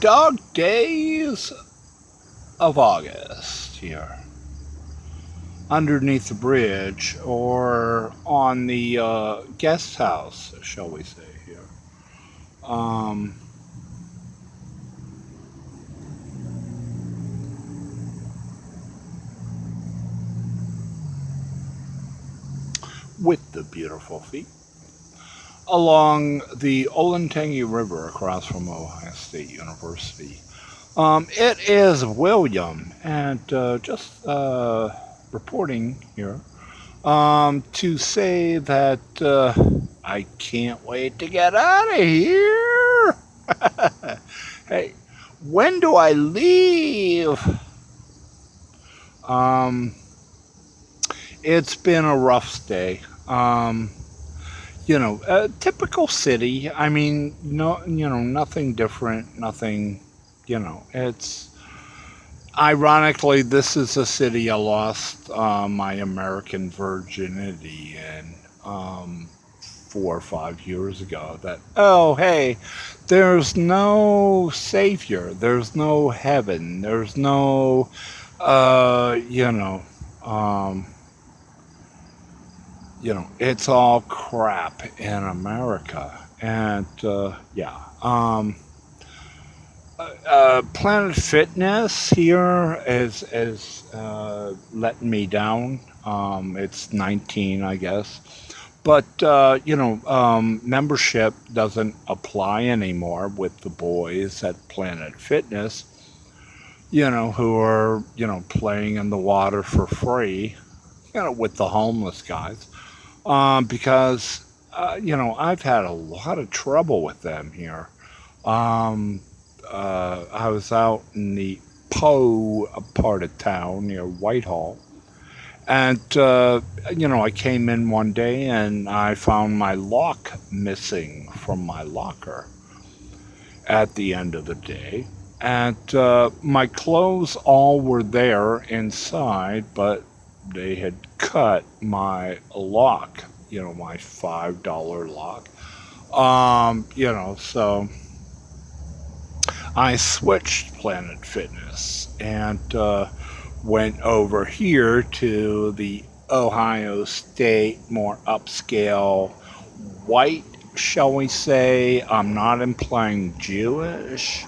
Dog days of August here, underneath the bridge, or on the guest house, shall we say here. Um, with the beautiful feet along the Olentangy River across from Ohio State University. It is William, and just reporting here to say that I can't wait to get out of here. Hey, when do I leave? Um, it's been a rough stay. A typical city. I mean, no, nothing different, nothing, it's ironically, this is a city I lost my American virginity in 4 or 5 years ago. That, oh, hey, there's no savior, there's no heaven, there's no, uh, you know, um, it's all crap in America. And yeah. Planet Fitness here is letting me down. It's 19, I guess, but membership doesn't apply anymore with the boys at Planet Fitness. Who are playing in the water for free. With the homeless guys, because I've had a lot of trouble with them here. Um, I was out in the Po part of town near Whitehall, and I came in one day and I found my lock missing from my locker at the end of the day, and my clothes all were there inside, but they had cut my lock. My $5 lock. So I switched Planet Fitness and went over here to the Ohio State, more upscale, white, shall we say. I'm not implying Jewish,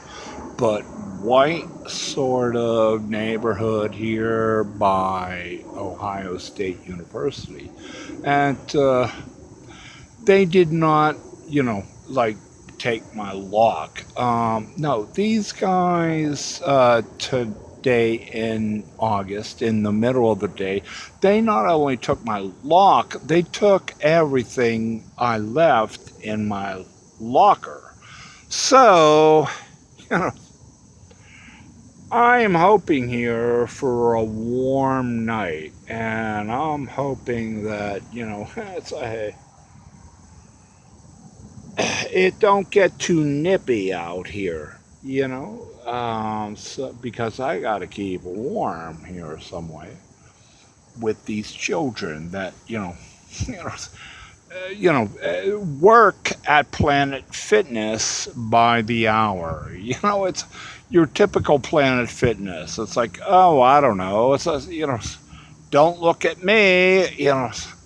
but white sort of neighborhood here by Ohio State University. And they did not, like take my lock. No, these guys today in August, in the middle of the day, they not only took my lock, they took everything I left in my locker. So, you know, I am hoping here for a warm night, and I'm hoping that, it don't get too nippy out here, so, because I gotta keep warm here some way with these children that, you know, work at Planet Fitness by the hour. It's your typical Planet Fitness. It's like, oh, I don't know. It's a, don't look at me.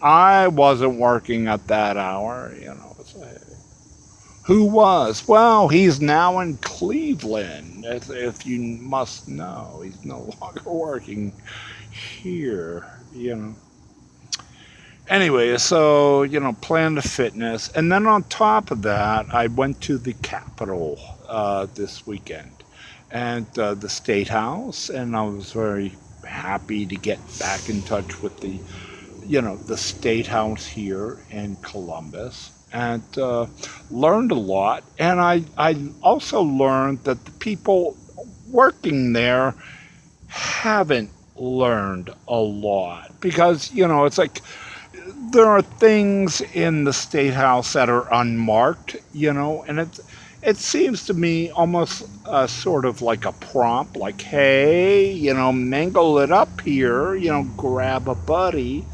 I wasn't working at that hour. It's like, who was? Well, he's now in Cleveland. If you must know, he's no longer working here. Anyway, so, Planet Fitness. And then on top of that, I went to the Capitol this weekend and the State House. And I was very happy to get back in touch with the State House here in Columbus. And learned a lot. And I also learned that the people working there haven't learned a lot. Because, it's like, there are things in the State House that are unmarked, and it seems to me almost sort of like a prompt, like, hey, mingle it up here, grab a buddy,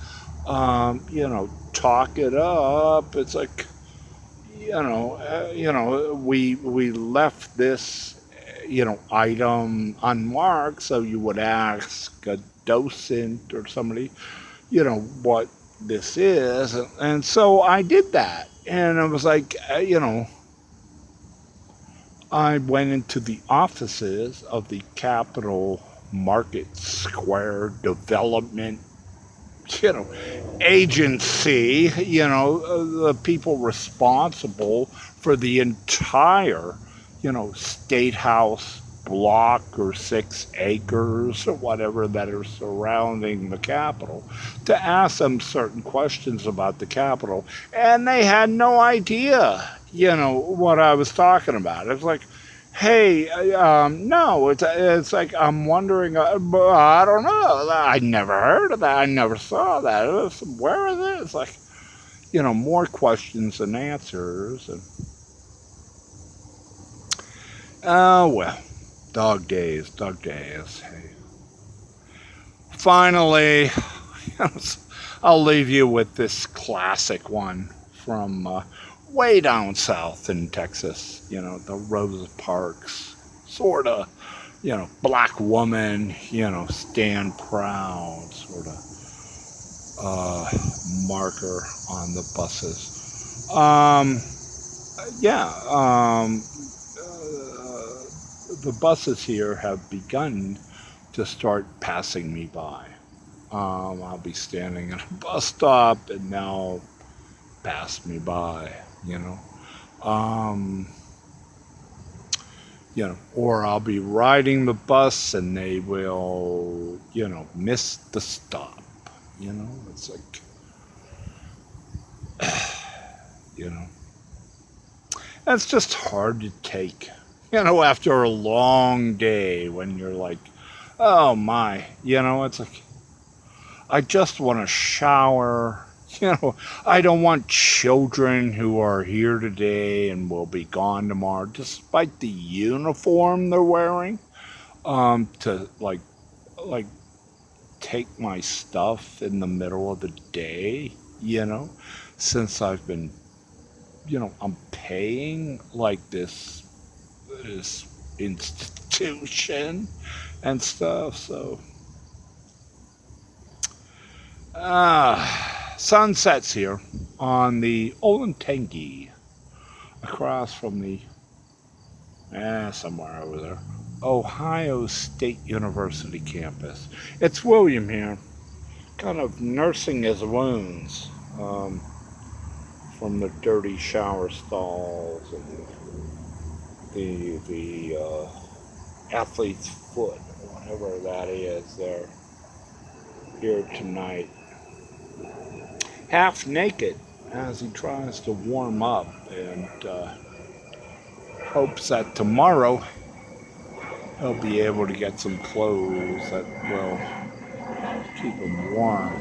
talk it up. It's like, we left this, item unmarked, so you would ask a docent or somebody, what this is, and so I did that, and I was like, I went into the offices of the Capital Market Square Development, you know, agency, the people responsible for the entire, state house block or 6 acres or whatever that are surrounding the Capitol, to ask them certain questions about the Capitol. And they had no idea, what I was talking about. It's like, hey, no, it's like I'm wondering. I don't know. I never heard of that. I never saw that. Where is it? It's like, more questions than answers. And oh well, dog days, dog days. Hey. Finally, I'll leave you with this classic one from way down south in Texas. The Rosa Parks, sort of, black woman, stand proud, sort of marker on the buses. Yeah, the buses here have begun to start passing me by. I'll be standing at a bus stop and they'll pass me by, you know. Um, or I'll be riding the bus and they will, miss the stop. It's like, you know, that's just hard to take, after a long day when you're like, oh my, it's like, I just want to shower. I don't want children who are here today and will be gone tomorrow, despite the uniform they're wearing, to like take my stuff in the middle of the day, since I've been, I'm paying like this institution and stuff. So sun sets here on the Olentangy, across from the somewhere over there, Ohio State University campus. It's William here, kind of nursing his wounds from the dirty shower stalls and the athlete's foot, whatever that is there, here tonight, half naked as he tries to warm up and hopes that tomorrow he'll be able to get some clothes that will keep him warm.